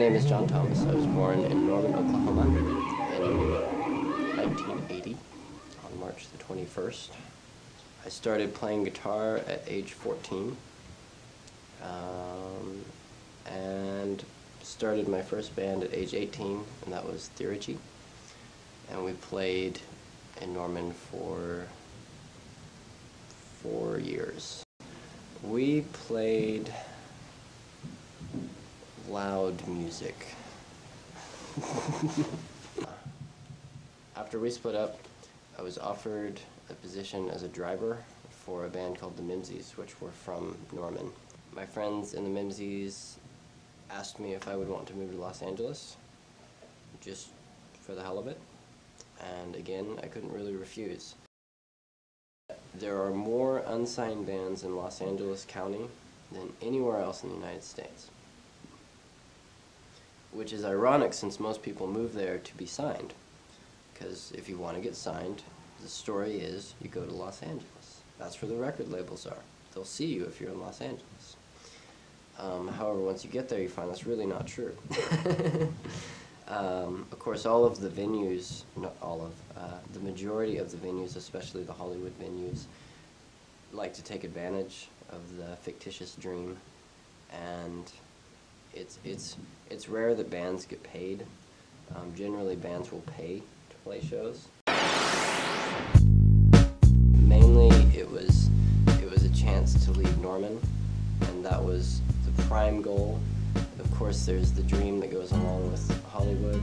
name is John Thomas. I was born in Norman, Oklahoma in 1980 on March the 21st. I started playing guitar at age 14 and started my first band at age 18, and that was Theurgy. And we played in Norman for 4 years. We played loud music. After we split up, I was offered a position as a driver for a band called the Mimsies, which were from Norman. My friends in the Mimsies asked me if I would want to move to Los Angeles, just for the hell of it, and again, I couldn't really refuse. There are more unsigned bands in Los Angeles County than anywhere else in the United States, which is ironic since most people move there to be signed, because if you want to get signed, the story is you go to Los Angeles. That's where the record labels are. They'll see you if you're in Los Angeles. However, once you get there, you find that's really not true. Of course, all of the venues, not all of, the majority of the venues, especially the Hollywood venues, like to take advantage of the fictitious dream, and it's rare that bands get paid. Generally, bands will pay to play shows. Mainly, it was a chance to leave Norman, and that was the prime goal. Of course, there's the dream that goes along with Hollywood,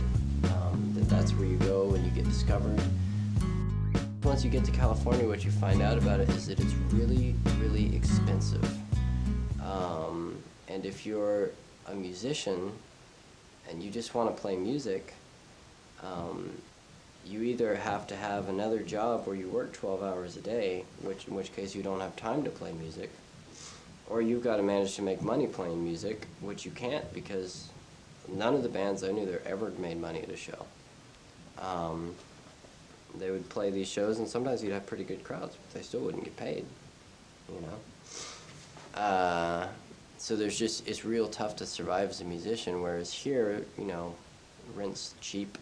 that's where you go when you get discovered. Once you get to California, what you find out about it is that it's really, really expensive. And if you're a musician and you just want to play music, you either have to have another job where you work 12 hours a day, in which case you don't have time to play music, or you've got to manage to make money playing music, which you can't because none of the bands I knew there ever made money at a show. They would play these shows, and sometimes you'd have pretty good crowds, but they still wouldn't get paid, you know? So it's real tough to survive as a musician, whereas here, you know, rent's cheap.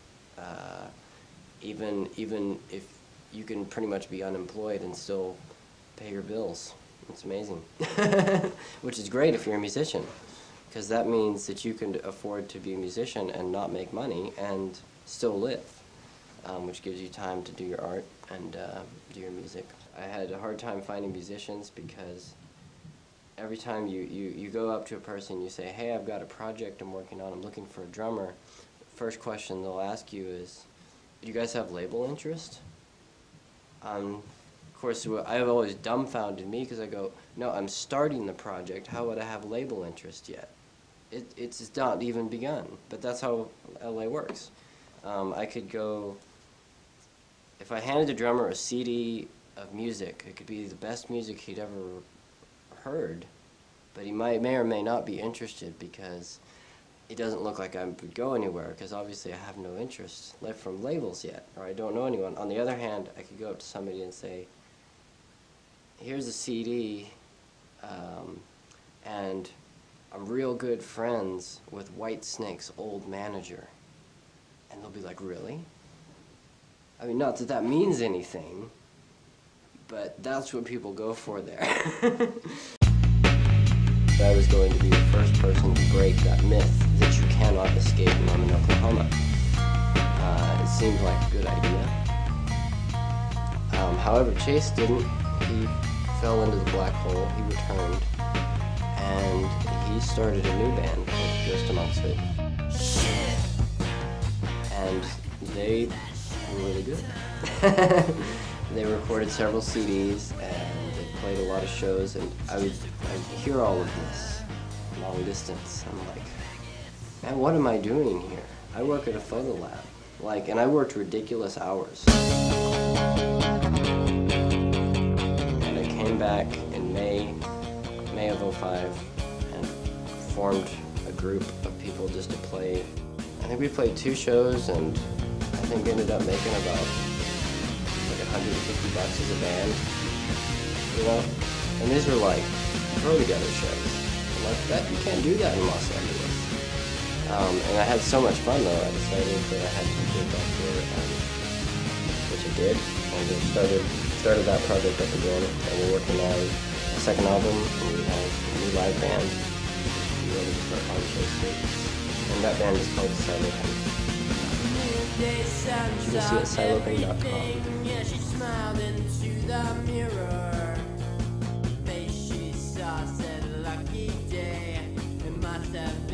Even if you can pretty much be unemployed and still pay your bills. It's amazing. Which is great if you're a musician, because that means that you can afford to be a musician and not make money and still live, which gives you time to do your art and do your music. I had a hard time finding musicians because every time you go up to a person, you say, hey, I've got a project I'm working on, I'm looking for a drummer. First question they'll ask you is, do you guys have label interest? Of course, I've always dumbfounded me because I go, no, I'm starting the project. How would I have label interest yet? It's not even begun, but that's how LA works. I could go, if I handed the drummer a CD of music, it could be the best music he'd ever heard, but he may or may not be interested because it doesn't look like I would go anywhere, because obviously I have no interest left from labels yet, or I don't know anyone. On the other hand, I could go up to somebody and say, here's a CD, and I'm real good friends with Whitesnake's old manager. And they'll be like, really? I mean, not that that means anything, but that's what people go for there. I was going to be the first person to break that myth that you cannot escape Norman, Oklahoma. It seemed like a good idea. However, Chase didn't. He fell into the black hole, he returned, and he started a new band called Just Amongst It. And they were really good. They recorded several CDs, and they played a lot of shows, and I'd hear all of this long distance. I'm like, man, what am I doing here? I work at a photo lab, and I worked ridiculous hours. And I came back in May of '05 and formed a group of people just to play. I think we played 2 shows, and I think ended up making about like $150 as a band, you know? And these were like throw together shows. And like that, you can't do that in Los Angeles. And I had so much fun though, I decided that I had to get back here, which I did, and we started that project up again, and we're working on a second album, and we have a new live band. We're ready to start on shows soon. And that band is called Silopen. You can see it at silopen.com. Yeah, she smiled into the mirror. Face she saw said lucky day. It must have been